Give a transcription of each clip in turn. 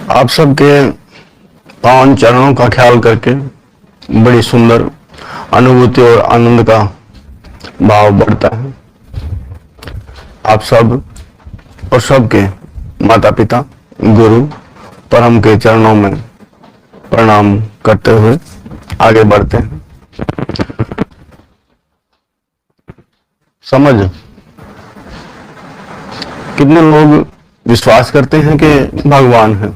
आप सबके पावन चरणों का ख्याल करके बड़ी सुंदर अनुभूति और आनंद का भाव बढ़ता है। आप सब और सबके माता पिता गुरु परम के चरणों में प्रणाम करते हुए आगे बढ़ते हैं। समझ कितने लोग विश्वास करते हैं कि भगवान है।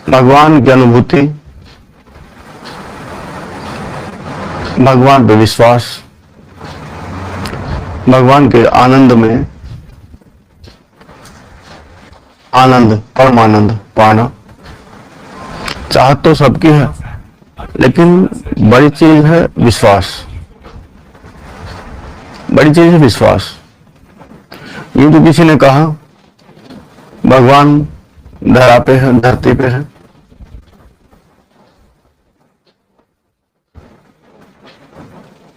भगवान की अनुभूति, भगवान पे विश्वास, भगवान के आनंद में आनंद, परमानंद पाना चाहत तो सबकी है, लेकिन बड़ी चीज है विश्वास। बड़ी चीज है विश्वास। ये तो किसी ने कहा भगवान धरा पे है, धरती पे है,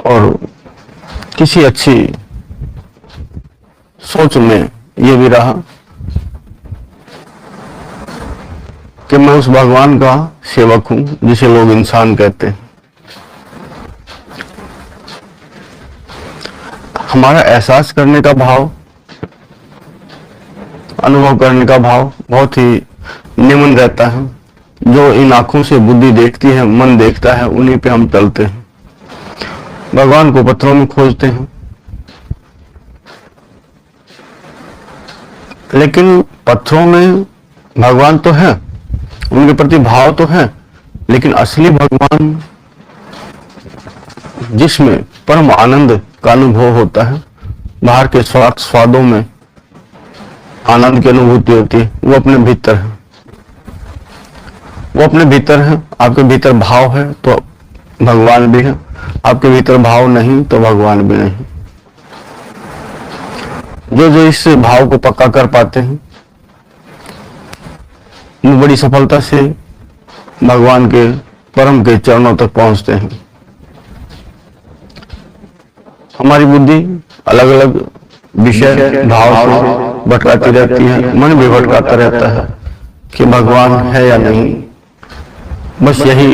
और किसी अच्छी सोच में ये भी रहा कि मैं उस भगवान का सेवक हूं जिसे लोग इंसान कहते हैं। हमारा एहसास करने का भाव, अनुभव करने का भाव बहुत ही निम्न रहता है। जो इन आंखों से बुद्धि देखती है, मन देखता है, उन्हीं पे हम चलते हैं। भगवान को पत्थरों में खोजते हैं, लेकिन पत्थरों में भगवान तो है, उनके प्रति भाव तो है, लेकिन असली भगवान जिसमें परम आनंद का अनुभव होता है, बाहर के स्वादों में आनंद की अनुभूति होती है, वो अपने भीतर है। वो अपने भीतर है। आपके भीतर भाव है तो भगवान भी है, आपके भीतर भाव नहीं तो भगवान भी नहीं। जो इस भाव को पक्का कर पाते हैं वो बड़ी सफलता से भगवान के परम के चरणों तक पहुंचते हैं। हमारी बुद्धि अलग अलग विषय भाव से भटकाती रहती है, मन भी भटकाता रहता है कि भगवान है या नहीं। बस यही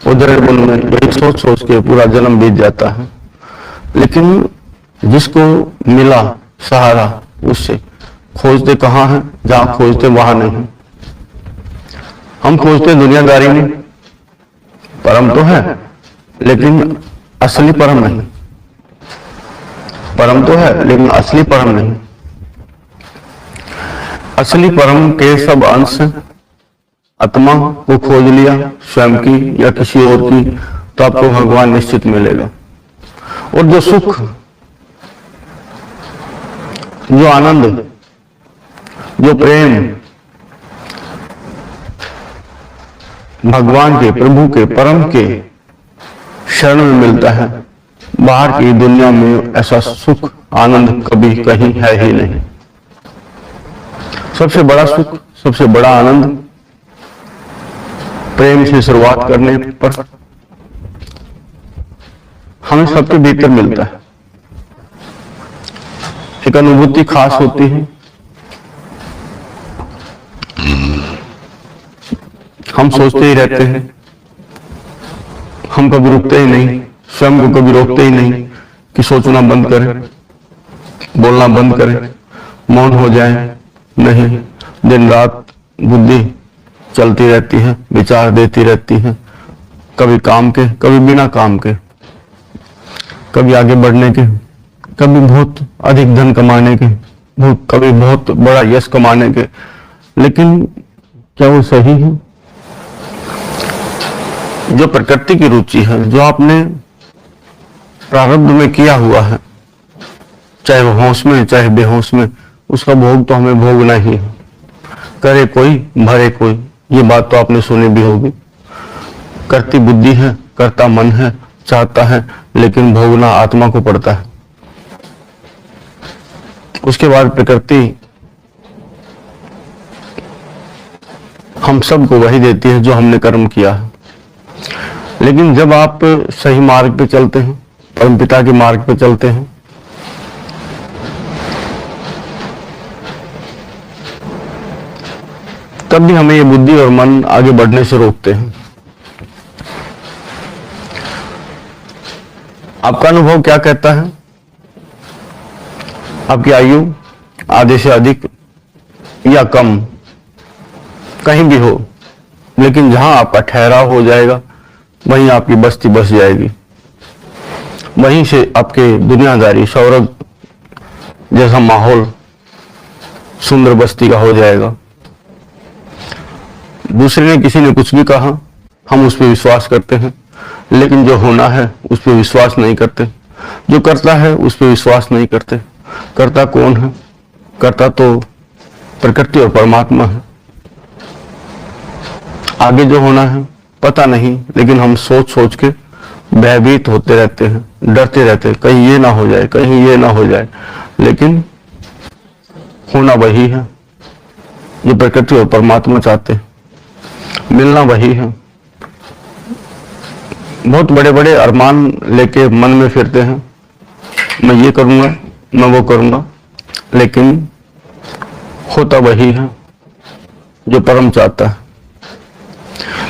उधर मन में यही सोच सोच के पूरा जन्म बीत जाता है। लेकिन जिसको मिला सहारा, उससे खोजते कहाँ है, जहां खोजते वहां नहीं। हम खोजते दुनियादारी में, परम तो है लेकिन असली परम नहीं। परम तो है लेकिन असली परम नहीं। असली परम के सब अंश आत्मा को खोज लिया, स्वयं की या किसी और की, तो आपको भगवान निश्चित मिलेगा। और जो सुख, जो आनंद, जो प्रेम भगवान के, प्रभु के, परम के शरण में मिलता है, बाहर की दुनिया में ऐसा सुख आनंद कभी कहीं है ही नहीं। सबसे बड़ा सुख, सबसे बड़ा आनंद प्रेम से शुरुआत करने पर हमें सबके भीतर मिलता है। एक अनुभूति खास होती है। हम सोचते ही रहते हैं, हम कभी रुकते ही नहीं, स्वयं को कभी रोकते ही नहीं कि सोचना बंद करें, बोलना बंद करें, मौन हो जाए। नहीं, दिन रात बुद्धि चलती रहती है, विचार देती रहती है, कभी काम के, कभी बिना काम के, कभी आगे बढ़ने के, कभी बहुत अधिक धन कमाने के, कभी बहुत बड़ा यश कमाने के। लेकिन क्या वो सही है? जो प्रकृति की रुचि है, जो आपने प्रारब्ध में किया हुआ है, चाहे वो होश में चाहे बेहोश में, उसका भोग तो हमें भोगना ही है। करे कोई भरे कोई, ये बात तो आपने सुनी भी होगी। करती बुद्धि है, करता मन है, चाहता है, लेकिन भोगना आत्मा को पड़ता है। उसके बाद प्रकृति हम सबको वही देती है जो हमने कर्म किया है। लेकिन जब आप सही मार्ग पे चलते हैं, परमपिता के मार्ग पे चलते हैं, तब भी हमें ये बुद्धि और मन आगे बढ़ने से रोकते हैं। आपका अनुभव क्या कहता है? आपकी आयु आधे से अधिक या कम कहीं भी हो, लेकिन जहां आपका ठहराव हो जाएगा वहीं आपकी बस्ती बस जाएगी। वहीं से आपके दुनियादारी स्वर्ग जैसा माहौल सुंदर बस्ती का हो जाएगा। दूसरे ने किसी ने कुछ भी कहा, हम उस पर विश्वास करते हैं, लेकिन जो होना है उस पर विश्वास नहीं करते। जो करता है उस पर विश्वास नहीं करते। करता कौन है? करता तो प्रकृति और परमात्मा है। आगे जो होना है पता नहीं, लेकिन हम सोच सोच के भयभीत होते रहते हैं, डरते रहते हैं, कहीं ये ना हो जाए, कहीं ये ना हो जाए। लेकिन होना वही है जो प्रकृति और परमात्मा चाहते हैं, मिलना वही है। बहुत बड़े बड़े अरमान लेके मन में फिरते हैं, मैं ये करूंगा, मैं वो करूंगा, लेकिन होता वही है जो परम चाहता है।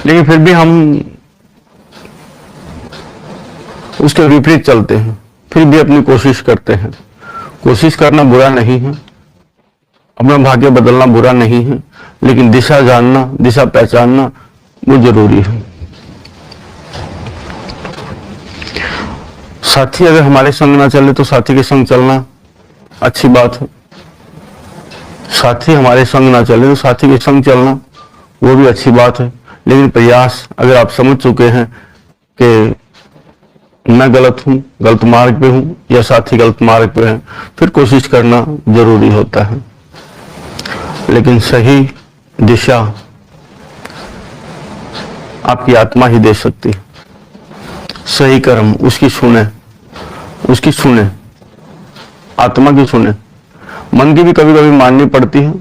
लेकिन फिर भी हम उसके विपरीत चलते हैं, फिर भी अपनी कोशिश करते हैं। कोशिश करना बुरा नहीं है, अपना भाग्य बदलना बुरा नहीं है, लेकिन दिशा जानना, दिशा पहचानना वो जरूरी है। साथी अगर हमारे संग ना चले तो साथी के संग चलना अच्छी बात है। साथी हमारे संग ना चले तो साथी के संग चलना वो भी अच्छी बात है। लेकिन प्रयास, अगर आप समझ चुके हैं कि मैं गलत हूं, गलत मार्ग पे हूं, या साथी गलत मार्ग पे है, फिर कोशिश करना जरूरी होता है। लेकिन सही दिशा आपकी आत्मा ही दे सकती है। सही कर्म उसकी सुने, उसकी सुने, आत्मा की सुने। मन की भी कभी कभी माननी पड़ती है।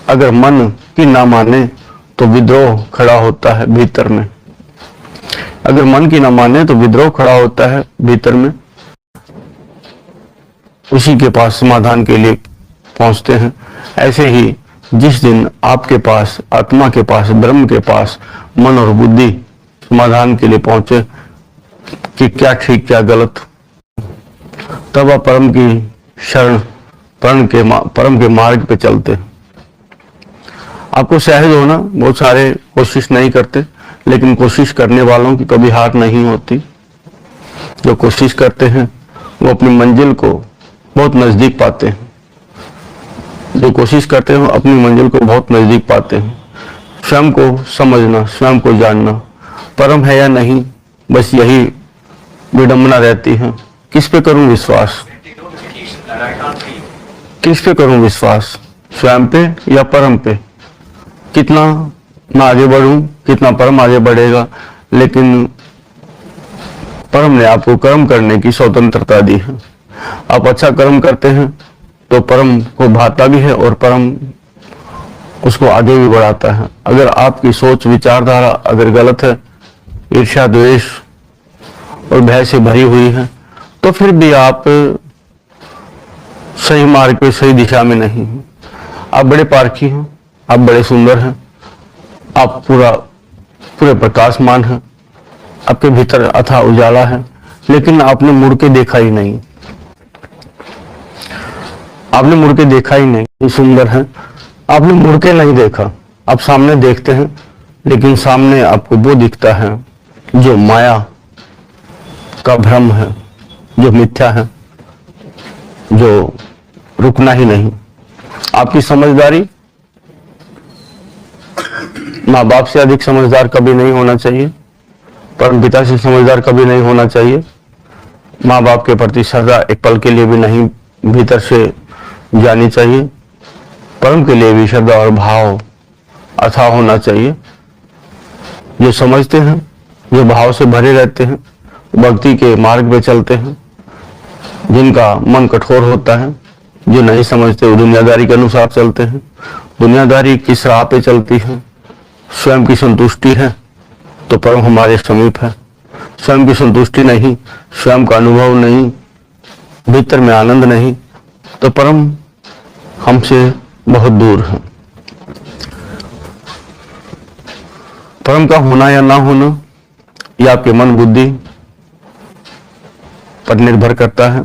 अगर मन की ना माने तो विद्रोह खड़ा होता है भीतर में। अगर मन की ना माने तो विद्रोह खड़ा होता है भीतर में। उसी के पास समाधान के लिए पहुंचते हैं। ऐसे ही जिस दिन आपके पास, आत्मा के पास, ब्रह्म के पास मन और बुद्धि समाधान के लिए पहुंचे कि क्या ठीक क्या गलत, तब आप परम की शरण, परम के मार्ग पे चलते हैं। आपको सहज होना, बहुत सारे कोशिश नहीं करते, लेकिन कोशिश करने वालों की कभी हार नहीं होती। जो कोशिश करते हैं वो अपनी मंजिल को बहुत नजदीक पाते हैं। जो कोशिश करते हैं अपनी मंजिल को बहुत नजदीक पाते हैं। स्वयं को समझना, स्वयं को जानना, परम है या नहीं, बस यही विडंबना रहती है। किस पे करूं विश्वास? किस पे करूं विश्वास? स्वयं पे या परम पे? कितना मैं आगे बढ़ूं, कितना परम आगे बढ़ेगा। लेकिन परम ने आपको कर्म करने की स्वतंत्रता दी है। आप अच्छा कर्म करते हैं तो परम को भाता भी है और परम उसको आगे भी बढ़ाता है। अगर आपकी सोच विचारधारा अगर गलत है, ईर्ष्या, द्वेष और भय से भरी हुई है, तो फिर भी आप सही मार्ग पे, सही दिशा में नहीं हैं। आप बड़े पारखी हैं, आप बड़े सुंदर हैं, आप पूरे प्रकाशमान हैं, आपके भीतर अथाह उजाला है, लेकिन आपने मुड़ के देखा ही नहीं। आपने मुड़ के देखा ही नहीं कि सुंदर है। आपने मुड़ के नहीं देखा। आप सामने देखते हैं, लेकिन सामने आपको वो दिखता है जो माया का भ्रम है, जो मिथ्या है, जो रुकना ही नहीं। आपकी समझदारी माँ बाप से अधिक समझदार कभी नहीं होना चाहिए, परम पिता से समझदार कभी नहीं होना चाहिए। माँ बाप के प्रति श्रद्धा एक पल के लिए भी नहीं भीतर से जानी चाहिए। परम के लिए भी श्रद्धा और भाव अथाह होना चाहिए। जो समझते हैं, जो भाव से भरे रहते हैं, भक्ति के मार्ग पे चलते हैं। जिनका मन कठोर होता है, जो नहीं समझते, वो दुनियादारी के अनुसार चलते हैं। दुनियादारी किस राह पे चलती है? स्वयं की संतुष्टि है तो परम हमारे समीप है। स्वयं की संतुष्टि नहीं, स्वयं का अनुभव नहीं, भीतर में आनंद नहीं, तो परम हमसे बहुत दूर है। परम का होना या ना होना यह आपके मन बुद्धि पर निर्भर करता है,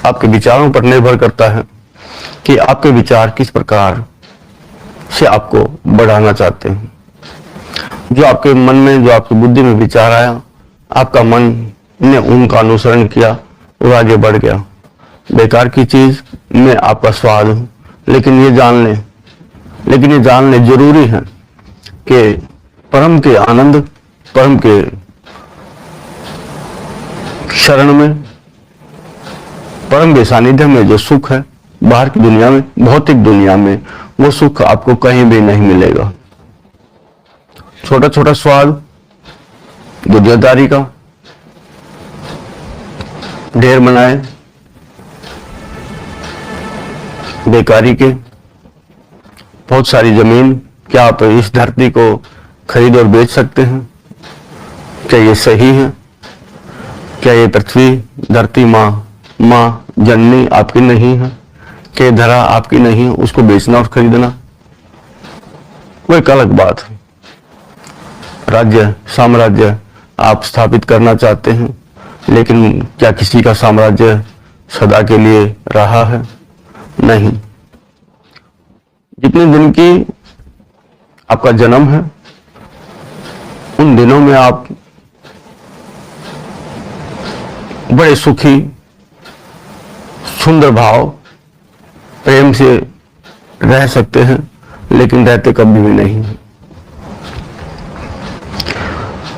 आपके विचारों पर निर्भर करता है कि आपके विचार किस प्रकार से आपको बढ़ाना चाहते हैं। जो आपके मन में, जो आपकी बुद्धि में विचार आया, आपका मन ने उनका अनुसरण किया और आगे बढ़ गया। बेकार की चीज में आपका स्वाद हो, लेकिन ये जान ले जरूरी है कि परम के आनंद, परम के शरण में, परम के सानिध्य में जो सुख है, बाहर की दुनिया में, भौतिक दुनिया में वो सुख आपको कहीं भी नहीं मिलेगा। छोटा छोटा स्वाद दुनियादारी का ढेर बनाए, बेकारी के, बहुत सारी जमीन, क्या आप इस धरती को खरीद और बेच सकते हैं? क्या ये सही है? क्या ये पृथ्वी, धरती, माँ जननी आपकी नहीं है? क्या धरा आपकी नहीं है? उसको बेचना और खरीदना वो एक अलग बात है। राज्य, साम्राज्य आप स्थापित करना चाहते हैं, लेकिन क्या किसी का साम्राज्य सदा के लिए रहा है? नहीं। जितने दिन की आपका जन्म है, उन दिनों में आप बड़े सुखी, सुंदर भाव, प्रेम से रह सकते हैं, लेकिन रहते कभी भी नहीं।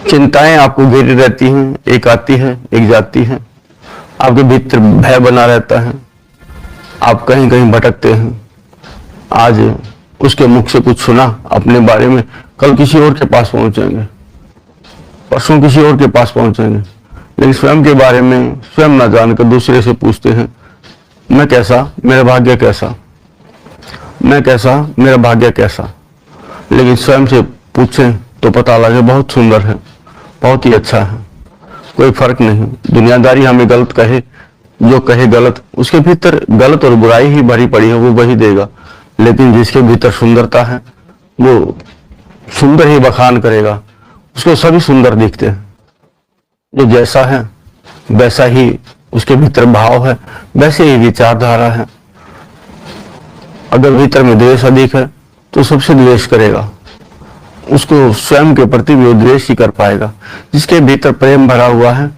चिंताएं आपको घेरी रहती हैं, एक आती है एक जाती है, आपके भीतर भय बना रहता है, आप कहीं कहीं भटकते हैं। आज उसके मुख से कुछ सुना अपने बारे में, कल किसी और के पास पहुंचेंगे, परसों किसी और के पास पहुंचेंगे, लेकिन स्वयं के बारे में स्वयं न जानकर दूसरे से पूछते हैं, मैं कैसा, मेरा भाग्य कैसा, मैं कैसा, मेरा भाग्य कैसा। लेकिन स्वयं से पूछें तो पता लगे बहुत सुंदर है, बहुत ही अच्छा है, कोई फर्क नहीं। दुनियादारी हमें गलत कहे, जो कहे गलत, उसके भीतर गलत और बुराई ही भरी पड़ी है, वो वही देगा। लेकिन जिसके भीतर सुंदरता है, वो सुंदर ही बखान करेगा, उसको सभी सुंदर दिखते हैं। जो जैसा है वैसा ही उसके भीतर भाव है, वैसे ही विचारधारा है। अगर भीतर में द्वेष अधिक है तो सबसे द्वेष करेगा, उसको स्वयं के प्रति भी द्वेष ही कर पाएगा। जिसके भीतर प्रेम भरा हुआ है,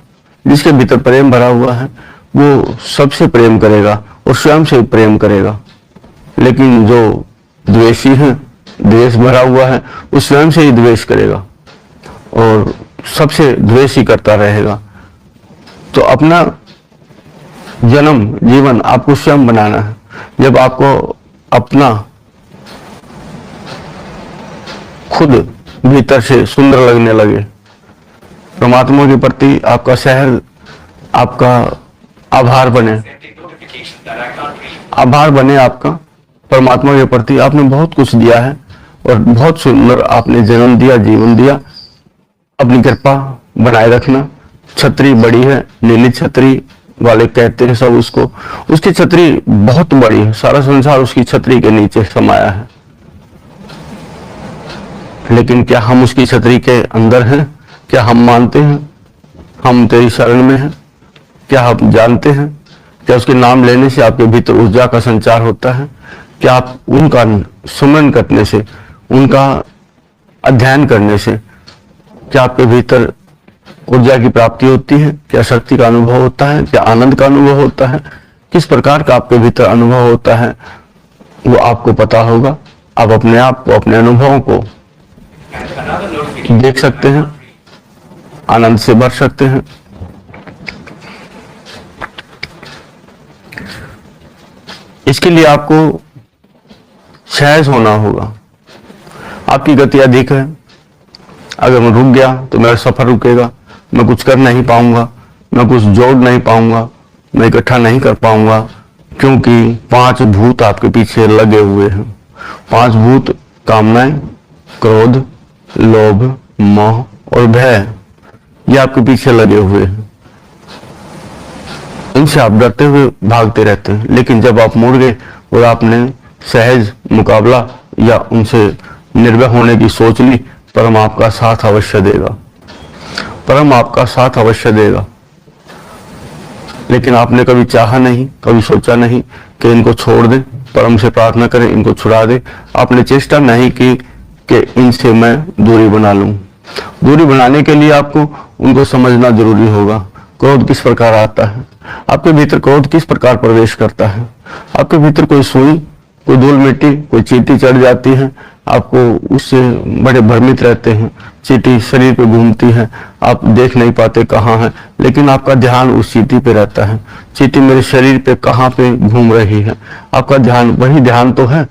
जिसके भीतर प्रेम भरा हुआ है, वो सबसे प्रेम करेगा और स्वयं से प्रेम करेगा। लेकिन जो द्वेषी है, द्वेष भरा हुआ है, वो स्वयं से ही द्वेष करेगा और सबसे द्वेष ही करता रहेगा। तो अपना जन्म, जीवन आपको स्वयं बनाना है। जब आपको अपना खुद भीतर से सुंदर लगने लगे, परमात्मा के प्रति आपका शहर, आपका आभार बने आपका परमात्मा के प्रति। आपने बहुत कुछ दिया है और बहुत सुंदर आपने जन्म दिया, जीवन दिया। अपनी कृपा बनाए रखना। छतरी बड़ी है, नीली छतरी वाले कहते हैं सब उसको, उसकी छतरी बहुत बड़ी है, सारा संसार उसकी छतरी के नीचे समाया है। लेकिन क्या हम उसकी छतरी के अंदर हैं? क्या हम मानते हैं हम तेरी शरण में हैं? क्या हम जानते हैं? क्या उसके नाम लेने से आपके भीतर ऊर्जा का संचार होता है? क्या आप उनका सुमरन करने से, उनका अध्ययन करने से क्या आपके भीतर ऊर्जा की प्राप्ति होती है? क्या शक्ति का अनुभव होता है? क्या आनंद का अनुभव होता है? किस प्रकार का आपके भीतर अनुभव होता है वो आपको पता होगा। आप अपने आप को, अपने अनुभवों को देख सकते हैं, आनंद से भर सकते हैं। इसके लिए आपको सहज होना होगा। आपकी गति अधिक है, अगर मैं रुक गया तो मेरा सफर रुकेगा, मैं कुछ कर नहीं पाऊंगा, मैं कुछ जोड़ नहीं पाऊंगा, मैं इकट्ठा नहीं कर पाऊंगा, क्योंकि 5 भूत आपके पीछे लगे हुए हैं। 5 भूत कामनाएं, क्रोध, लोभ, मोह और भय, ये आपके पीछे लगे हुए हैं। इनसे आप डरते हुए भागते रहते हैं। लेकिन जब आप मुड़ गए और आपने सहज मुकाबला या उनसे निर्भय होने की सोच ली, परम आपका साथ अवश्य देगा, परम आपका साथ अवश्य देगा। लेकिन आपने कभी चाहा नहीं, कभी सोचा नहीं कि इनको छोड़ दें, परम से प्रार्थना करें इनको छुड़ा दे। आपने चेष्टा नहीं की कि इनसे मैं दूरी बना लूं। दूरी बनाने के लिए आपको उनको समझना जरूरी होगा। क्रोध किस प्रकार आता है, आपके भीतर क्रोध किस प्रकार प्रवेश करता है। आपके भीतर कोई सुई, कोई धूल मिट्टी, कोई चींटी चढ़ जाती है, आपको उससे बड़े भ्रमित रहते हैं। चींटी शरीर पे घूमती है, आप देख नहीं पाते कहाँ है, लेकिन आपका ध्यान उस चींटी पे रहता है। चींटी मेरे शरीर पे कहाँ पे घूम रही है, आपका ध्यान वही ध्यान तो है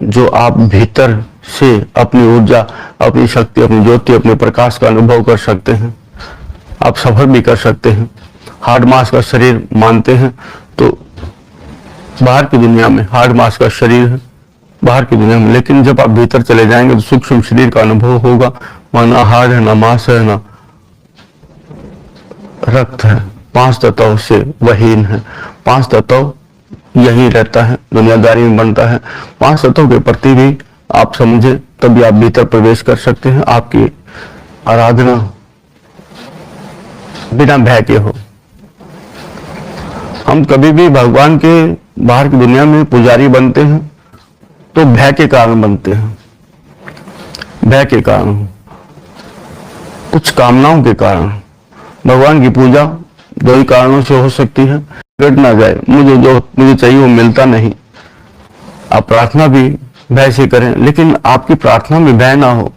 जो आप भीतर से अपनी ऊर्जा, अपनी शक्ति, अपनी ज्योति, अपने प्रकाश का अनुभव कर सकते हैं। आप सफर भी कर सकते हैं। हार्ड मास का शरीर मानते हैं तो बाहर की दुनिया में हार्ड मास का शरीर है, बाहर की दुनिया में, लेकिन जब आप भीतर चले जाएंगे तो सूक्ष्म शरीर का अनुभव होगा। वहां ना हार्ड है, ना मांस है, ना रक्त है, 5 तत्व से वहीन है। 5 तत्व यही रहता है, दुनियादारी में बनता है। 5 तत्वों के प्रति भी आप समझे तभी आप भीतर प्रवेश कर सकते हैं। आपकी आराधना बिना भय के हो। हम कभी भी भगवान के बाहर की दुनिया में पुजारी बनते हैं तो भय के कारण बनते हैं, भय के कारण, कुछ कामनाओं के कारण। भगवान की पूजा 2 ही कारणों से हो सकती है। घट ना जाए, मुझे चाहिए वो मिलता नहीं। आप प्रार्थना भी भय से करें, लेकिन आपकी प्रार्थना में भय ना हो,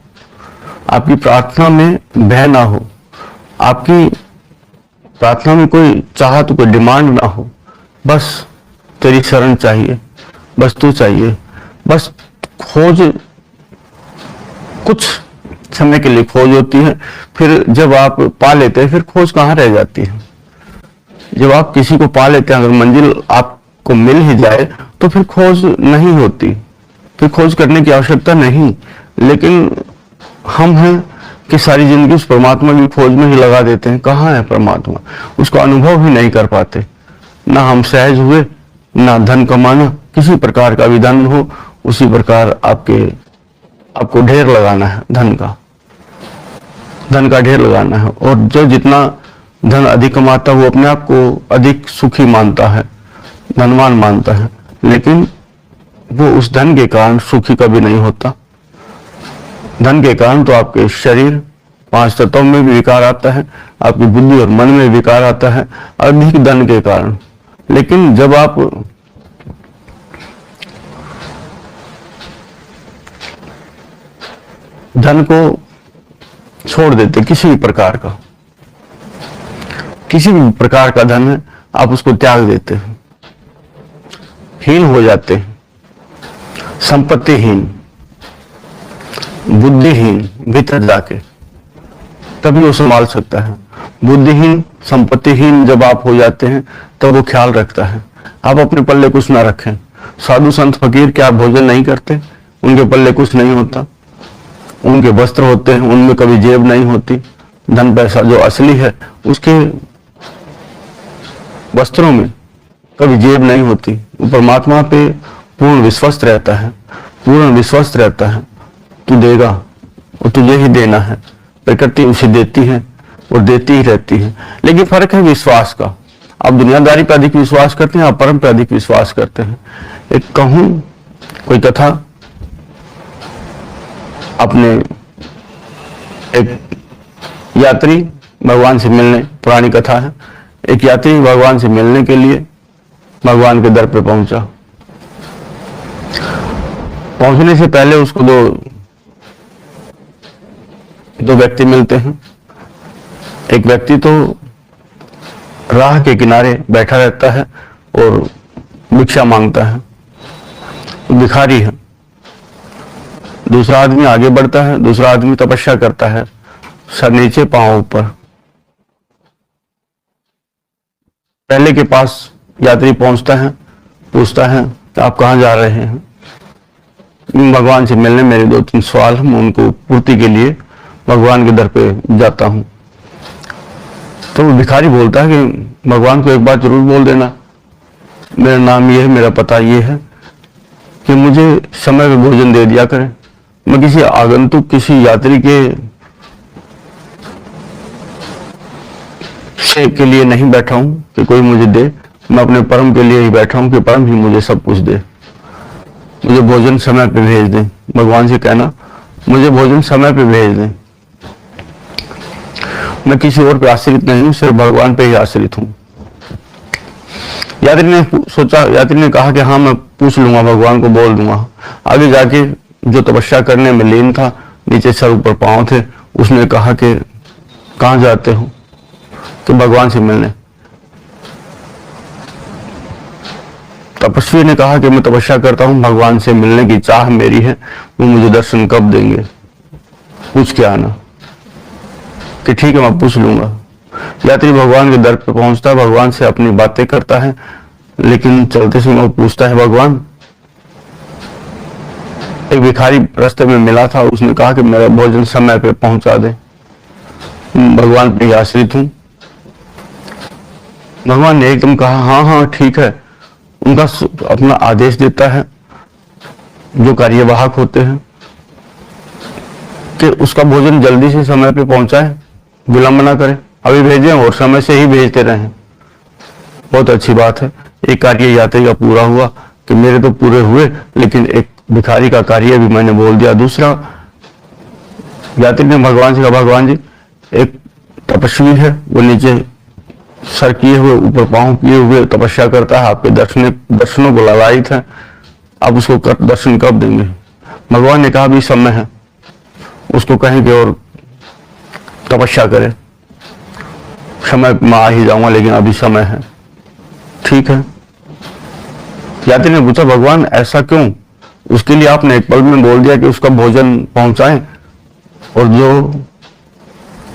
आपकी प्रार्थना में भय ना हो, आपकी प्रार्थना में कोई चाहत, कोई डिमांड ना हो। बस तेरी शरण चाहिए, बस तू चाहिए, बस खोज कुछ समय के लिए खोज होती है, फिर जब आप पा लेते हैं फिर खोज कहाँ रह जाती है। जब आप किसी को पा लेते हैं, अगर मंजिल आपको मिल ही जाए तो फिर खोज नहीं होती, फिर खोज करने की आवश्यकता नहीं। लेकिन हम हैं कि सारी जिंदगी उस परमात्मा की खोज में ही लगा देते हैं। कहाँ है परमात्मा, उसको अनुभव ही नहीं कर पाते। ना हम सहज हुए, ना धन कमाना, किसी प्रकार का भी धन हो उसी प्रकार आपको ढेर लगाना है, धन का ढेर लगाना है। और जो जितना धन अधिक कमाता है वो अपने आप को अधिक सुखी मानता है, धनवान मानता है, लेकिन वो उस धन के कारण सुखी कभी नहीं होता। धन के कारण तो आपके शरीर, 5 तत्वों में भी विकार आता है, आपकी बुद्धि और मन में विकार आता है, अधिक धन के कारण। लेकिन जब आप धन को छोड़ देते, किसी भी प्रकार का धन है, आप उसको त्याग देते हैं, हीन हो जाते हैं, संपत्तिहीन, बुद्धिहीन, भीतर जाके तभी वो संभाल सकता है। बुद्धिहीन, संपत्तिहीन जब आप हो जाते हैं तब वो ख्याल रखता है। आप अपने पल्ले कुछ ना रखें। साधु संत फकीर क्या भोजन नहीं करते, उनके पल्ले कुछ नहीं होता, उनके वस्त्र होते हैं, उनमें कभी जेब नहीं होती। धन पैसा जो असली है उसके वस्त्रों में कभी जेब नहीं होती। वो परमात्मा पे पूर्ण विश्वस्त रहता है, पूर्ण विश्वस्त रहता है। तू देगा और तुझे ही देना है, प्रकृति उसे देती है और देती ही रहती है। लेकिन फर्क है विश्वास का। आप दुनियादारी पर अधिक विश्वास करते हैं, आप परम पर अधिक विश्वास करते हैं। एक कहूं कोई कथा, अपने एक यात्री भगवान से मिलने, पुरानी कथा है, एक यात्री भगवान से मिलने के लिए भगवान के दर पे पहुंचा। पहुंचने से पहले उसको दो व्यक्ति मिलते हैं। एक व्यक्ति तो राह के किनारे बैठा रहता है और भिक्षा मांगता है, भिखारी है। दूसरा आदमी आगे बढ़ता है, दूसरा आदमी तपस्या करता है, सर नीचे पांव ऊपर। पहले के पास यात्री पहुंचता है, पूछता है आप कहाँ जा रहे हैं? भगवान से मिलने, मेरे 2-3 सवाल हम उनको पूर्ति के लिए भगवान के दर पे जाता हूं। तो वो भिखारी बोलता है कि भगवान को एक बात जरूर बोल देना, मेरा नाम ये है, मेरा पता ये है, कि मुझे समय पे भोजन दे दिया करें। मैं किसी आगंतुक, किसी यात्री के लिए नहीं बैठा हूं कि कोई मुझे दे। मैं अपने परम के लिए ही बैठा हूं कि परम ही मुझे सब कुछ दे। मुझे भोजन समय पे भेज दें। भगवान से कहना, मुझे भोजन समय पे भेज दें। मैं किसी और पे आश्रित नहीं हूं, सिर्फ भगवान पे ही आश्रित हूं। यात्री ने सोचा, यात्री ने कहा कि हाँ, मैं पूछ लूंगा, भगवान को बोल दूंगा। आगे जाके जो तपस्या करने में लीन था, नीचे सर ऊपर पांव थे, उसने कहा कि कहाँ जाते हो? कि भगवान से मिलने। तपस्वी ने कहा कि मैं तपस्या करता हूं, भगवान से मिलने की चाह मेरी है, वो मुझे दर्शन कब देंगे? पूछ के आना। कि ठीक है, मैं पूछ लूंगा। यात्री भगवान के दर पर पहुंचता है, भगवान से अपनी बातें करता है, लेकिन चलते समय वो पूछता है, भगवान, एक भिखारी रास्ते में मिला था, उसने कहा कि मेरा भोजन समय पे पहुंचा दे। भगवान पे आश्रित हूं। भगवान ने एकदम कहा, हाँ हाँ ठीक है। उनका अपना आदेश देता है जो कार्यवाहक होते हैं कि उसका भोजन जल्दी से समय पे पहुंचाए, विलंब ना करें, अभी भेजें और समय से ही भेजते रहें। बहुत अच्छी बात है। एक कार्य यात्री का पूरा हुआ कि मेरे तो पूरे हुए, लेकिन एक भिखारी का कार्य भी मैंने बोल दिया। दूसरा, यात्री ने भगवान से कहा, भगवान जी, एक तपस्वी है, वो नीचे सर किए हुए, ऊपर पांव किए हुए तपस्या करता है, आपके दर्शनों को लालायित है, आप उसको दर्शन कब देंगे? भगवान ने कहा, अभी समय है, उसको कहेंगे और तपस्या करे, समय मैं आ ही जाऊंगा, लेकिन अभी समय है। ठीक है। यात्री ने पूछा, भगवान ऐसा क्यों? उसके लिए आपने एक पल में बोल दिया कि उसका भोजन पहुंचाएं, और जो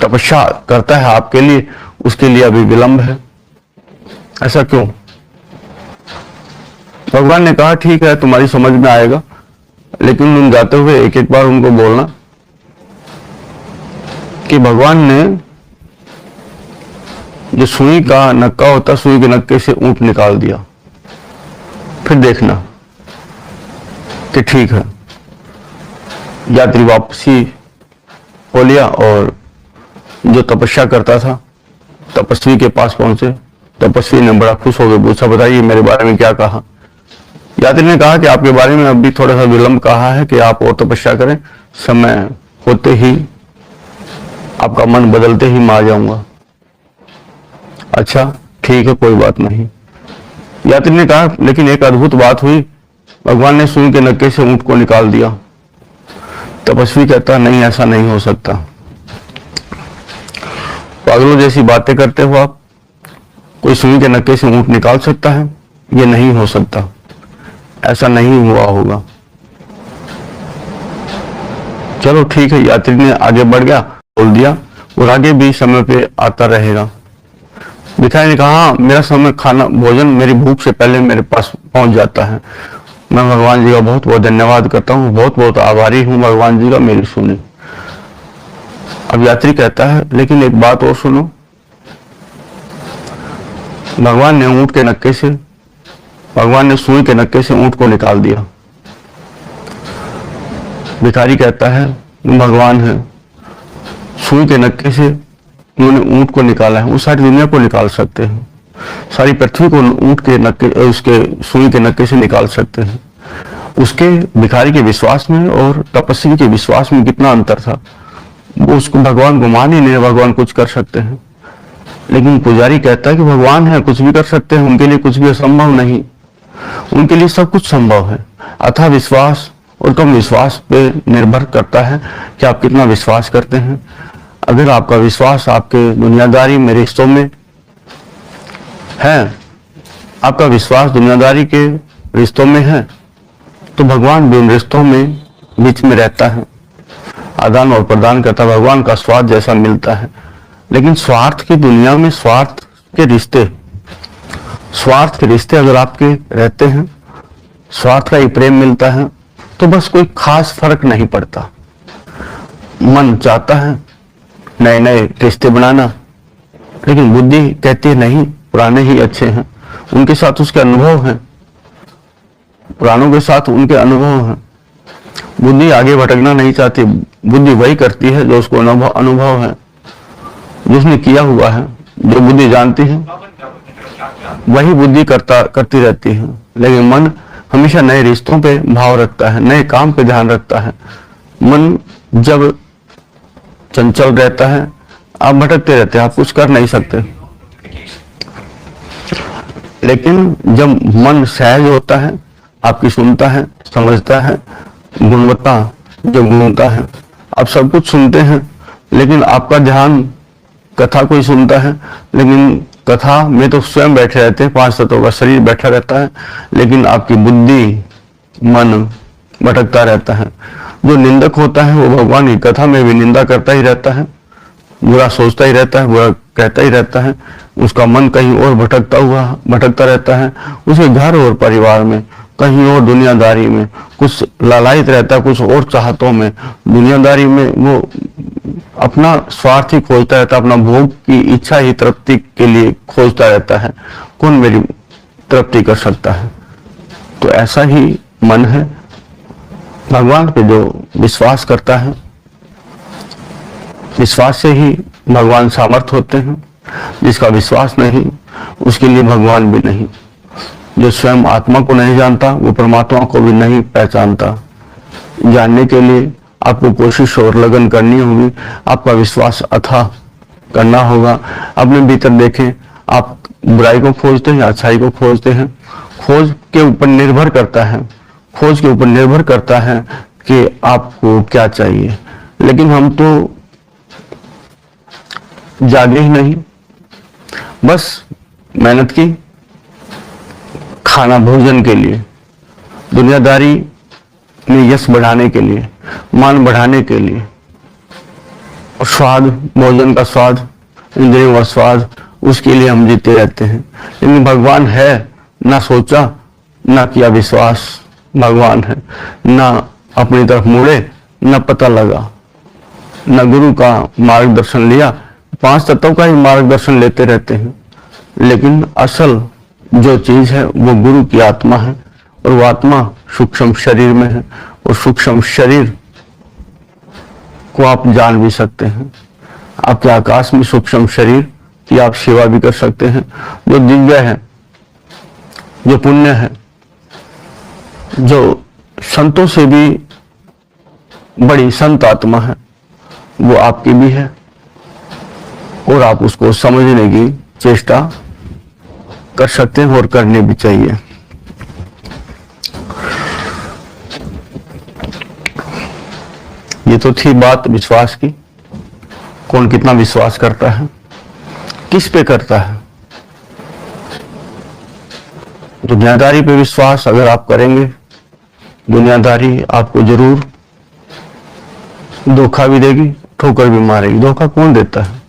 तपस्या करता है आपके लिए, उसके लिए अभी विलंब है, ऐसा क्यों? भगवान ने कहा, ठीक है, तुम्हारी समझ में आएगा, लेकिन तुम जाते हुए एक एक बार उनको बोलना कि भगवान ने जो सुई का नक्का होता, सुई के नक्के से ऊंट निकाल दिया। फिर देखना कि ठीक है। यात्री वापसी हो लिया और जो तपस्या करता था तपस्वी के पास पहुंचे। तपस्वी ने बड़ा खुश होकर पूछा, बताइए मेरे बारे में क्या कहा? यात्री ने कहा कि आपके बारे में अभी थोड़ा सा विलंब कहा है कि आप और तपस्या करें, समय होते ही, आपका मन बदलते ही मैं आ जाऊंगा। अच्छा ठीक है, कोई बात नहीं। यात्री ने कहा, लेकिन एक अद्भुत बात हुई, भगवान ने सुई के नक्के से ऊंट को निकाल दिया। तपस्वी कहता, नहीं, ऐसा नहीं हो सकता, पागलों जैसी बातें करते हो आप। कोई सुई के नक्के से ऊंट निकाल सकता है? ये नहीं हो सकता, ऐसा नहीं हुआ होगा। चलो ठीक है। यात्री ने आगे बढ़ गया, बोल दिया, और आगे भी समय पे आता रहेगा। भिखारी ने कहा, हाँ, मेरा समय, खाना, भोजन मेरी भूख से पहले मेरे पास पहुंच जाता है। मैं भगवान जी का बहुत बहुत धन्यवाद करता हूँ, बहुत बहुत आभारी हूँ भगवान जी का, मेरी सुनी। अब यात्री कहता है, लेकिन एक बात और सुनो, भगवान ने ऊंट के नक्के से, भगवान ने सुई के नक्के से ऊंट को निकाल दिया। भिखारी कहता है, भगवान है, सुई के नक्के से उन्होंने ऊंट को निकाला है, वो सारी दुनिया को निकाल सकते हैं, सारी पृथ्वी को ऊंट के नक्के, उसके सुई के नक्के से निकाल सकते हैं। उसके भिखारी के विश्वास में और तपस्वी के विश्वास में कितना अंतर था। वो उसको, भगवान को मान ही नहीं, भगवान कुछ कर सकते हैं। लेकिन पुजारी कहता है कि भगवान है, कुछ भी कर सकते हैं, उनके लिए कुछ भी असंभव नहीं, उनके लिए सब कुछ संभव है। अथाह विश्वास और कम विश्वास पे निर्भर करता है कि आप कितना विश्वास करते हैं। अगर आपका विश्वास आपके दुनियादारी में रिश्तों में है, आपका विश्वास दुनियादारी के रिश्तों में है, तो भगवान भी उन रिश्तों में बीच में रहता है, आदान और प्रदान करता। भगवान का स्वाद जैसा मिलता है। लेकिन स्वार्थ की दुनिया में स्वार्थ के रिश्ते अगर आपके रहते हैं, स्वार्थ का ही प्रेम मिलता है, तो बस कोई खास फर्क नहीं पड़ता। मन चाहता है नए नए रिश्ते बनाना, लेकिन बुद्धि कहती है नहीं, पुराने ही अच्छे हैं, उनके साथ उसके अनुभव हैं, पुरानों के साथ उनके अनुभव हैं। बुद्धि आगे भटकना नहीं चाहती। बुद्धि वही करती है जो उसको अनुभव है, जो उसने किया हुआ है। जो बुद्धि जानती है वही बुद्धि करती रहती है। लेकिन मन हमेशा नए रिश्तों पे भाव रखता है, नए काम पे ध्यान रखता है। मन जब चंचल रहता है, आप भटकते रहते हैं, आप कुछ कर नहीं सकते। लेकिन जब मन सहज होता है, आपकी सुनता है, समझता है, गुणवत्ता जब गुणता है, आप सब कुछ सुनते हैं, लेकिन आपका ध्यान कथा को ही सुनता है। लेकिन कथा में तो स्वयं बैठे रहते हैं, 5 तत्वों का शरीर बैठा रहता है, लेकिन आपकी बुद्धि मन भटकता रहता है। जो निंदक होता है वो भगवान की कथा में भी निंदा करता ही रहता है, बुरा सोचता ही रहता है, बुरा कहता ही रहता है। उसका मन कहीं और भटकता रहता है। उसके घर और परिवार में, कहीं और दुनियादारी में कुछ लालायित रहता है, कुछ और चाहतों में। दुनियादारी में वो अपना स्वार्थ ही खोजता रहता है, अपना भोग की इच्छा ही तृप्ति के लिए खोजता रहता है। कौन मेरी तृप्ति कर सकता है? तो ऐसा ही मन है। भगवान पे जो विश्वास करता है, विश्वास से ही भगवान सामर्थ होते हैं। जिसका विश्वास नहीं, उसके लिए भगवान भी नहीं। जो स्वयं आत्मा को नहीं जानता, वो परमात्मा को भी नहीं पहचानता। जानने के लिए आपको कोशिश और लगन करनी होगी, आपका विश्वास अथाह करना होगा। अपने भीतर देखें, आप बुराई को खोजते हैं या अच्छाई को खोजते हैं? खोज के ऊपर निर्भर करता है, खोज के ऊपर निर्भर करता है कि आपको क्या चाहिए। लेकिन हम तो जागे ही नहीं, बस मेहनत की, खाना भोजन के लिए, दुनियादारी में यश बढ़ाने के लिए, मान बढ़ाने के लिए, और स्वाद, भोजन का स्वाद, इंद्रियों का स्वाद, उसके लिए हम जीते रहते हैं। लेकिन भगवान है, ना सोचा ना किया विश्वास भगवान है, ना अपनी तरफ मुड़े, ना पता लगा, ना गुरु का मार्गदर्शन लिया। 5 तत्वों का ही मार्गदर्शन लेते रहते हैं, लेकिन असल जो चीज है वो गुरु की आत्मा है, और वो आत्मा सूक्ष्म शरीर में है। और सूक्ष्म शरीर को आप जान भी सकते हैं। आपके आकाश में सूक्ष्म शरीर की आप सेवा भी कर सकते हैं। जो दिव्य है, जो पुण्य है, जो संतों से भी बड़ी संत आत्मा है, वो आपकी भी है, और आप उसको समझने की चेष्टा कर सकते हैं और करनी भी चाहिए। ये तो थी बात विश्वास की। कौन कितना विश्वास करता है, किस पे करता है? दुनियादारी पे विश्वास अगर आप करेंगे, दुनियादारी आपको जरूर धोखा भी देगी, ठोकर भी मारेगी। धोखा कौन देता है?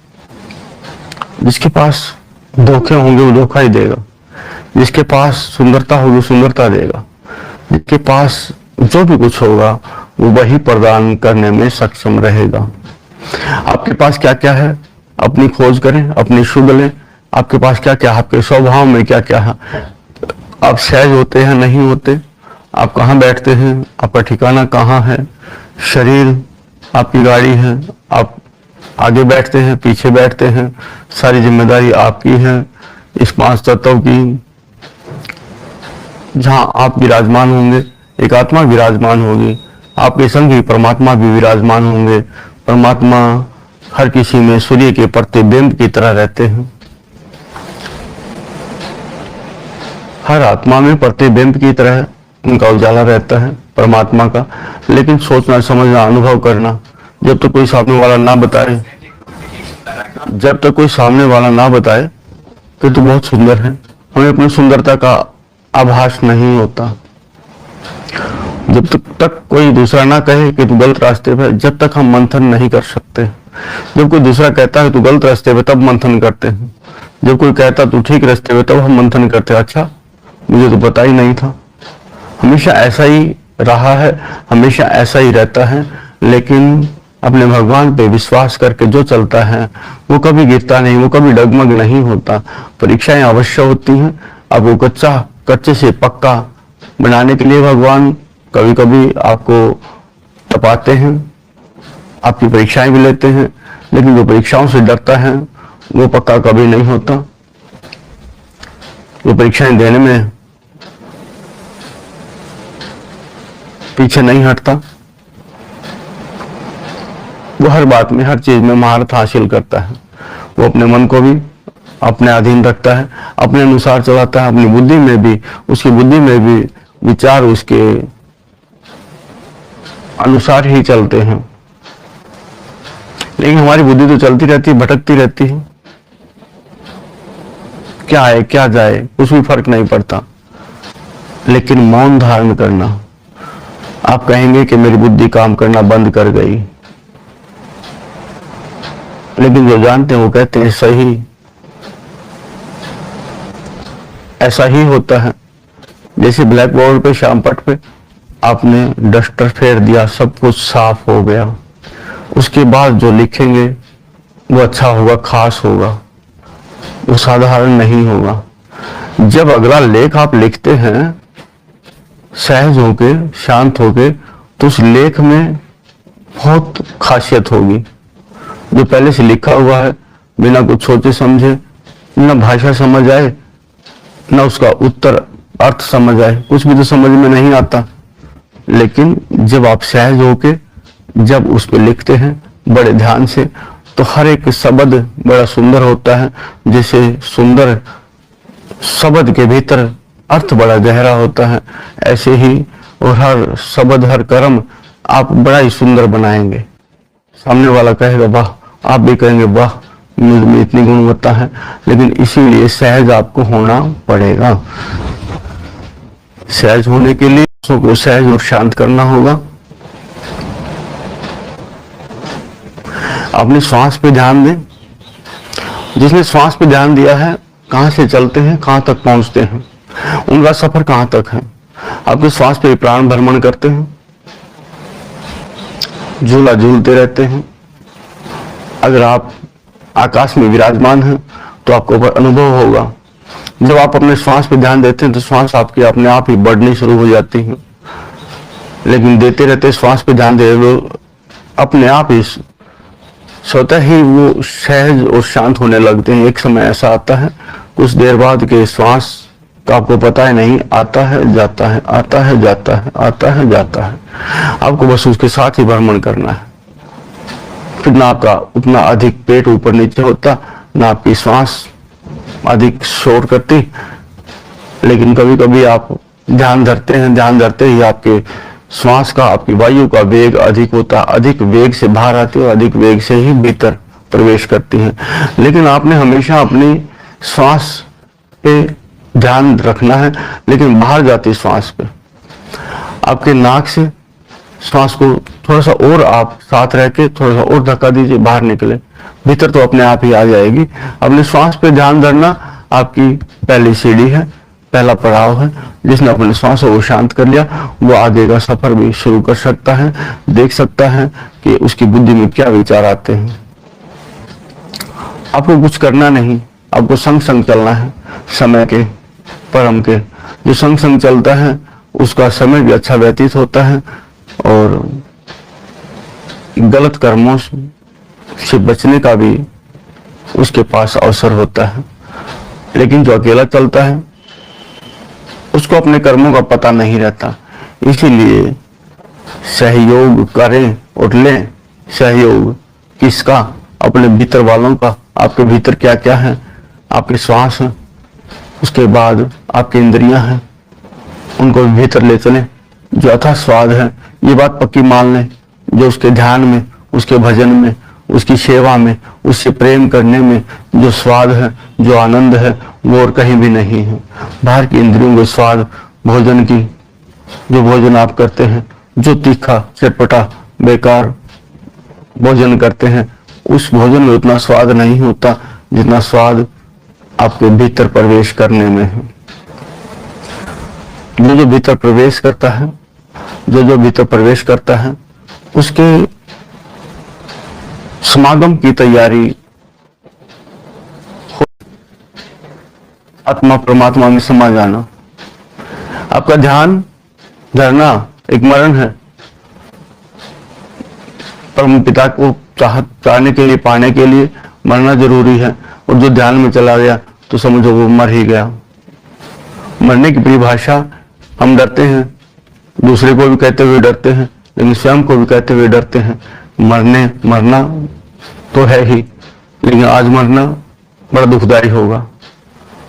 जिसके पास धोखे होंगे वो धोखा ही देगा। जिसके पास सुंदरता होगी सुंदरता देगा। जिसके पास जो भी कुछ होगा वो वही प्रदान करने में सक्षम रहेगा। आपके पास क्या क्या है, अपनी खोज करें, अपनी शुद्ध लें। आपके पास क्या क्या, आपके स्वभाव में क्या क्या है? आप सहज होते हैं, नहीं होते? आप कहाँ बैठते हैं, आपका ठिकाना कहाँ है? शरीर आपकी गाड़ी है, आप आगे बैठते हैं, पीछे बैठते हैं, सारी जिम्मेदारी आपकी है। इस 5 तत्वों की जहां आप विराजमान होंगे, एक आत्मा विराजमान होगी, आपके संग ही परमात्मा भी विराजमान होंगे। परमात्मा हर किसी में सूर्य के प्रतिबिंब की तरह रहते हैं। हर आत्मा में प्रतिबिंब की तरह उनका उजाला रहता है परमात्मा का। लेकिन सोचना, समझना, अनुभव करना, जब तक कोई सामने वाला ना बताए, जब तक कोई सामने वाला ना बताए कि तू बहुत सुंदर है, हमें अपनी सुंदरता का आभास नहीं होता। जब तक कोई दूसरा ना कहे कि तू गलत रास्ते पे, जब तक हम मंथन नहीं कर सकते। जब कोई दूसरा कहता है तू गलत रास्ते पे, तब मंथन करते हैं। जब कोई कहता तू ठीक रास्ते पे, तब हम मंथन करते हैं। अच्छा, मुझे तो पता ही नहीं था। हमेशा ऐसा ही रहा है, हमेशा ऐसा ही रहता है। लेकिन अपने भगवान पे विश्वास करके जो चलता है वो कभी गिरता नहीं, वो कभी डगमग नहीं होता। परीक्षाएं अवश्य होती हैं, आपको कच्चे से पक्का बनाने के लिए भगवान कभी कभी आपको तपाते हैं, आपकी परीक्षाएं भी लेते हैं, लेकिन जो परीक्षाओं से डरता है वो पक्का कभी नहीं होता। वो परीक्षाएं देने में पीछे नहीं हटता, वो हर बात में, हर चीज में महारत हासिल करता है। वो अपने मन को भी अपने अधीन रखता है, अपने अनुसार चलाता है, अपनी बुद्धि में भी, उसकी बुद्धि में भी विचार उसके अनुसार ही चलते हैं। लेकिन हमारी बुद्धि तो चलती रहती है, भटकती रहती है, क्या आए क्या जाए कुछ भी फर्क नहीं पड़ता। लेकिन मौन धारण करना, आप कहेंगे कि मेरी बुद्धि काम करना बंद कर गई, लेकिन जो जानते हैं वो कहते हैं सही, ऐसा ही होता है। जैसे ब्लैक बोर्ड पे, श्याम पट पे आपने डस्टर फेर दिया, सब कुछ साफ हो गया, उसके बाद जो लिखेंगे वो अच्छा होगा, खास होगा, वो साधारण नहीं होगा। जब अगला लेख आप लिखते हैं सहज होके, शांत होके, तो उस लेख में बहुत खासियत होगी। जो पहले से लिखा हुआ है, बिना कुछ सोचे समझे, न भाषा समझ आए, न उसका उत्तर अर्थ समझ आए, कुछ भी तो समझ में नहीं आता। लेकिन जब आप सहज होके जब उस पर लिखते हैं बड़े ध्यान से, तो हर एक शब्द बड़ा सुंदर होता है। जैसे सुंदर शब्द के भीतर अर्थ बड़ा गहरा होता है, ऐसे ही और हर शब्द, हर कर्म आप बड़ा ही सुंदर बनाएंगे। सामने वाला कहेगा वाह, आप भी कहेंगे वाह, मुझ में इतनी गुणवत्ता है। लेकिन इसीलिए सहज आपको होना पड़ेगा। सहज होने के लिए को सहज और शांत करना होगा। अपनी श्वास पे ध्यान दें। जिसने श्वास पे ध्यान दिया है, कहां से चलते हैं, कहां तक पहुंचते हैं, उनका सफर कहां तक है। आपके श्वास पे प्राण भ्रमण करते हैं, झूला झूलते रहते हैं। अगर आप आकाश में विराजमान हैं तो आपको अनुभव होगा। जब आप अपने श्वास पे ध्यान देते हैं तो श्वास आपकी अपने आप ही बढ़नी शुरू हो जाती है। लेकिन देते रहते श्वास पे ध्यान दे, वो अपने आप ही स्वतः ही वो सहज और शांत होने लगते हैं। एक समय ऐसा आता है कुछ देर बाद के श्वास का आपको पता ही नहीं, आता है जाता है, आता है जाता है, आता है जाता है। आपको बस उसके साथ ही भ्रमण करना है। फिर ना आपका उतना अधिक पेट ऊपर नीचे होता, ना आपकी श्वास अधिक शोर करती। लेकिन कभी कभी आप ध्यान धरते हैं, ध्यान धरते ही आपके श्वास का, आपकी वायु का वेग अधिक होता, अधिक वेग से बाहर आती है और अधिक वेग से ही भीतर प्रवेश करती है। लेकिन आपने हमेशा अपनी श्वास पे ध्यान रखना है, लेकिन बाहर जाती श्वास पे। आपके नाक से श्वास को थोड़ा सा और आप साथ रह के थोड़ा सा और धक्का दीजिए, बाहर निकले, भीतर तो अपने आप ही आ जाएगी। अपने श्वास पे ध्यान धरना आपकी पहली सीढ़ी है, पहला पड़ाव है। जिसने अपने श्वास को शांत कर लिया, वो आगे का सफर भी शुरू कर सकता है, देख सकता है कि उसकी बुद्धि में क्या विचार आते हैं। आपको कुछ करना नहीं, आपको संग संग चलना है समय के, परम के। जो संग संग चलता है उसका समय भी अच्छा व्यतीत होता है और गलत कर्मों से बचने का भी उसके पास अवसर होता है। लेकिन जो अकेला चलता है उसको अपने कर्मों का पता नहीं रहता। इसीलिए सहयोग करें और लें। सहयोग किसका? अपने भीतर वालों का। आपके भीतर क्या क्या है? आपके श्वास है, उसके बाद आपकी इंद्रियां हैं, उनको भी भीतर ले चलें। जो अथाह स्वाद है, ये बात पक्की मान लें, जो उसके ध्यान में, उसके भजन में, उसकी सेवा में, उससे प्रेम करने में जो स्वाद है, जो आनंद है, वो और कहीं भी नहीं है। बाहर की इंद्रियों के स्वाद, भोजन की, जो भोजन आप करते हैं, जो तीखा, चटपटा, बेकार भोजन करते हैं, उस भोजन में उतना स्वाद नहीं होता जितना स्वाद आपके भीतर प्रवेश करने में है। जो भीतर प्रवेश करता है, जो भीतर प्रवेश करता है, उसके समागम की तैयारी आत्मा परमात्मा में समा जाना। आपका ध्यान धरना एक मरण है। परम पिता को चाहने के लिए, पाने के लिए मरना जरूरी है। और जो ध्यान में चला गया तो समझो वो मर ही गया। मरने की परिभाषा, हम डरते हैं, दूसरे को भी कहते हुए डरते हैं, लेकिन स्वयं को भी कहते हुए डरते हैं। मरना तो है ही, लेकिन आज मरना बड़ा दुखदाई होगा।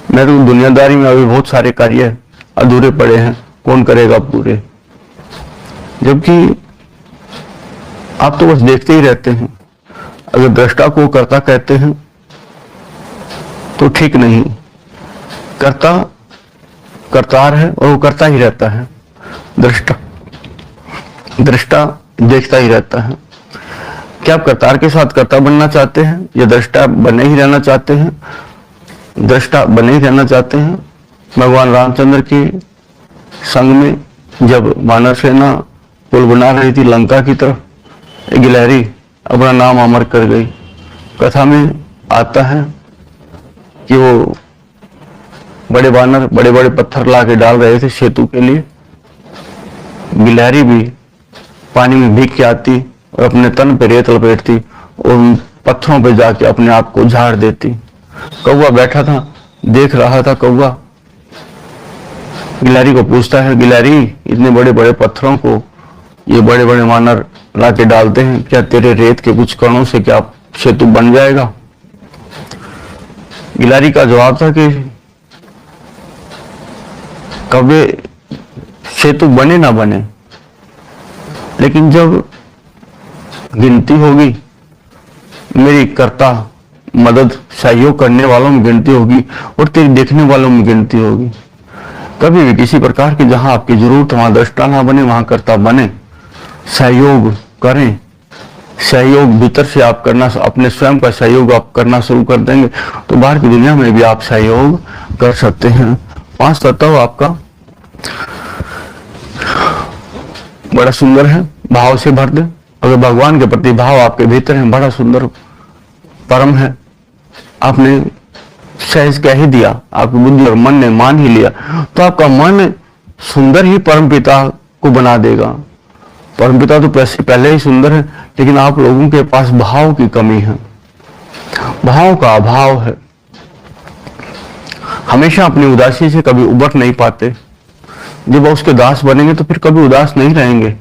मैं तो दुनियादारी में अभी बहुत सारे कार्य अधूरे पड़े हैं, कौन करेगा पूरे? जबकि आप तो बस देखते ही रहते हैं। अगर दृष्टा को कर्ता कहते हैं तो ठीक नहीं, कर्ता कर्तार है और वो करता ही रहता है। दृष्टा देखता ही रहता है। क्या आप कर्तार के साथ कर्ता बनना चाहते हैं या दृष्टा बने ही रहना चाहते हैं? दृष्टा बने ही रहना चाहते हैं। भगवान रामचंद्र के संग में जब वानर सेना पुल बना रही थी लंका की तरफ, एक गिलहरी अपना नाम अमर कर गई। कथा में आता है कि वो बड़े वानर बड़े बड़े पत्थर ला के डाल रहे थे सेतु के लिए। गिलहरी भी पानी में भीग के आती और अपने तन पे रेत लपेटती और उन पत्थरों पे जाके अपने आप को झाड़ देती। कौवा बैठा था, देख रहा था। कौवा गिलहरी को पूछता है, गिलहरी इतने बड़े बड़े पत्थरों को ये बड़े बड़े वानर ला के डालते हैं, क्या तेरे रेत के कुछ कणों से क्या सेतु बन जाएगा? गिलहरी का जवाब था कि कभी सेतु बने ना बने, लेकिन जब गिनती होगी, मेरी कर्ता मदद सहयोग करने वालों में गिनती होगी और तेरी देखने वालों में गिनती होगी। कभी भी किसी प्रकार की जहां आपकी जरूरत वहां दृष्टा ना बने, वहां कर्ता बने। सहयोग करें। सहयोग भीतर से आप करना, अपने स्वयं का सहयोग आप करना शुरू कर देंगे तो बाहर की दुनिया में भी आप सहयोग कर सकते हैं। 5 तत्व आपका बड़ा सुंदर है, भाव से भर दे। अगर भगवान के प्रति भाव आपके भीतर है, बड़ा सुंदर परम है। आपने सहज कह ही दिया, आपकी बुद्धि और मन ने मान ही लिया, तो आपका मन सुंदर ही परमपिता को बना देगा। परमपिता तो पहले ही सुंदर है, लेकिन आप लोगों के पास भाव की कमी है, भाव का अभाव है। हमेशा अपनी उदासी से कभी उबर नहीं पाते। जब उसके दास बनेंगे तो फिर कभी उदास नहीं रहेंगे।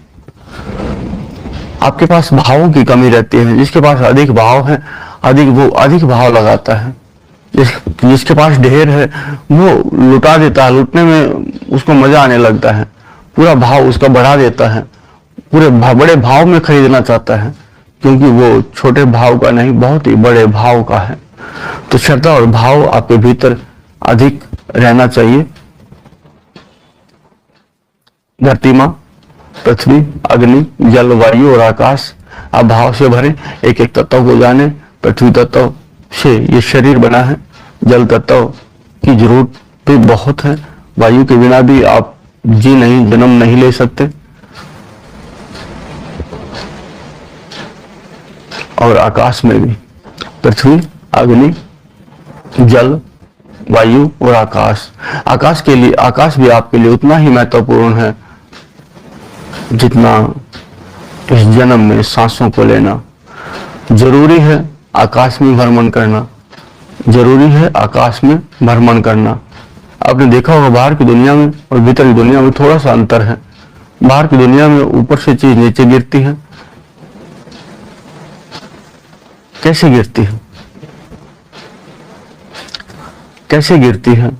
आपके पास भावों की कमी रहती है। जिसके पास अधिक भाव है, वो अधिक भाव लगाता है। जिसके पास ढेर है वो लुटा देता है, लुटने में उसको मजा आने लगता है, पूरा भाव उसका बढ़ा देता है, पूरे बड़े भाव में खरीदना चाहता है, क्योंकि वो छोटे भाव का नहीं, बहुत ही बड़े भाव का है। तो श्रद्धा और भाव आपके भीतर अधिक रहना चाहिए। धरती माँ, पृथ्वी, अग्नि, जल, वायु और आकाश आप भाव से भरें। एक एक तत्व को जाने। पृथ्वी तत्व से ये शरीर बना है। जल तत्व की जरूरत भी बहुत है, वायु के बिना भी आप जन्म नहीं ले सकते। और आकाश में भी पृथ्वी, अग्नि, जल, वायु और आकाश। आकाश भी आपके लिए उतना ही महत्वपूर्ण है जितना इस जन्म में सांसों को लेना। जरूरी है आकाश में भ्रमण करना, जरूरी है आकाश में भ्रमण करना। आपने देखा होगा बाहर की दुनिया में और भीतर की दुनिया में थोड़ा सा अंतर है। बाहर की दुनिया में ऊपर से चीज नीचे गिरती है। कैसे गिरती है? कैसे गिरती है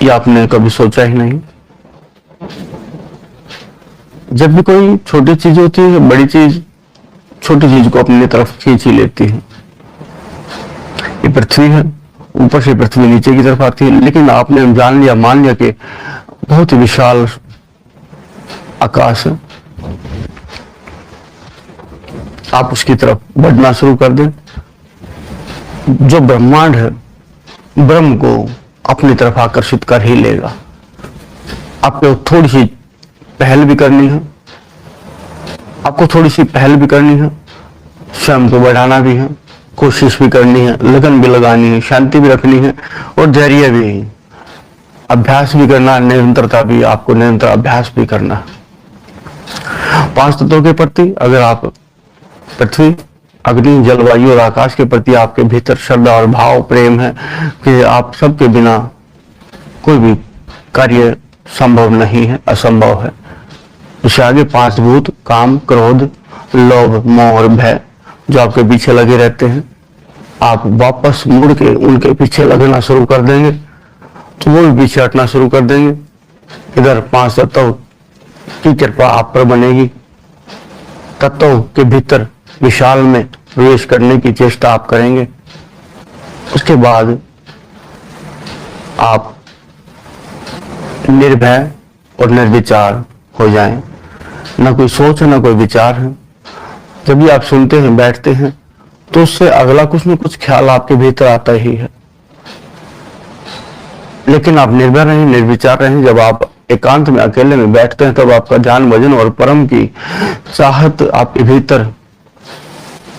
ये आपने कभी सोचा ही नहीं। जब भी कोई छोटी चीज होती है, बड़ी चीज छोटी चीज को अपनी तरफ खींच ही लेती है। ये पृथ्वी है, ऊपर से पृथ्वी नीचे की तरफ आती है, लेकिन आपने जान लिया, मान लिया कि बहुत ही विशाल आकाश है। आप उसकी तरफ बढ़ना शुरू कर दें। जो ब्रह्मांड है, ब्रह्म को अपनी तरफ आकर्षित कर ही लेगा। आपको थोड़ी सी पहल भी करनी है, स्वयं को बढ़ाना भी है, कोशिश भी करनी है, लगन भी लगानी है, शांति भी रखनी है और धैर्य भी है। अभ्यास भी करना, निरंतरता भी, आपको निरंतर अभ्यास भी करना। पांच तत्वों के प्रति अगर आप पृथ्वी, अग्नि, जल, वायु और आकाश के प्रति आपके भीतर श्रद्धा और भाव प्रेम है कि आप सबके बिना कोई भी कार्य संभव नहीं है, असंभव है। उससे आगे पांच भूत काम, क्रोध, लोभ, मोह और भय जो आपके पीछे लगे रहते हैं, आप वापस मुड़ के उनके पीछे लगना शुरू कर देंगे तो वो भी पीछे हटना शुरू कर देंगे। इधर पांच तत्व की कृपा आप पर बनेगी, तत्वों के भीतर विशाल में प्रवेश करने की चेष्टा आप करेंगे। उसके बाद आप निर्भय और निर्विचार हो जाएं, ना कोई सोच है ना कोई विचार है। जब भी आप सुनते हैं, बैठते हैं, तो उससे अगला कुछ न कुछ ख्याल आपके भीतर आता ही है, लेकिन आप निर्भय रहें, निर्विचार रहें। जब आप एकांत में अकेले में बैठते हैं तब आपका ध्यान भजन और परम की चाहत आपके भीतर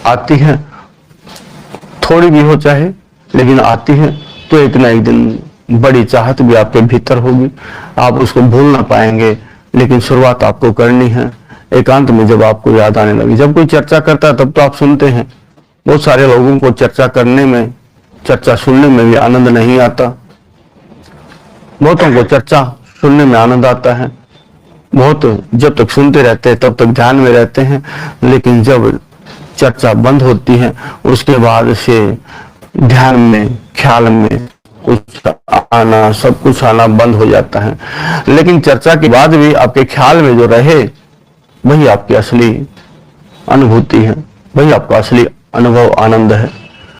आती है, थोड़ी भी हो चाहे लेकिन आती है, तो एक ना एक दिन बड़ी चाहत भी आपके भीतर होगी, आप उसको भूल ना पाएंगे। लेकिन शुरुआत आपको करनी है एकांत में, जब आपको याद आने लगी। जब कोई चर्चा करता है तब तो आप सुनते हैं, बहुत सारे लोगों को चर्चा करने में, चर्चा सुनने में भी आनंद नहीं आता। बहुतों को चर्चा सुनने में आनंद आता है, बहुत जब तक सुनते रहते हैं तब तक ध्यान में रहते हैं, लेकिन जब चर्चा बंद होती है उसके बाद से ध्यान में, ख्याल में कुछ आना, सब कुछ आना बंद हो जाता है। लेकिन चर्चा के बाद भी आपके ख्याल में जो रहे वही आपकी असली अनुभूति है, वही आपका असली अनुभव, आनंद है।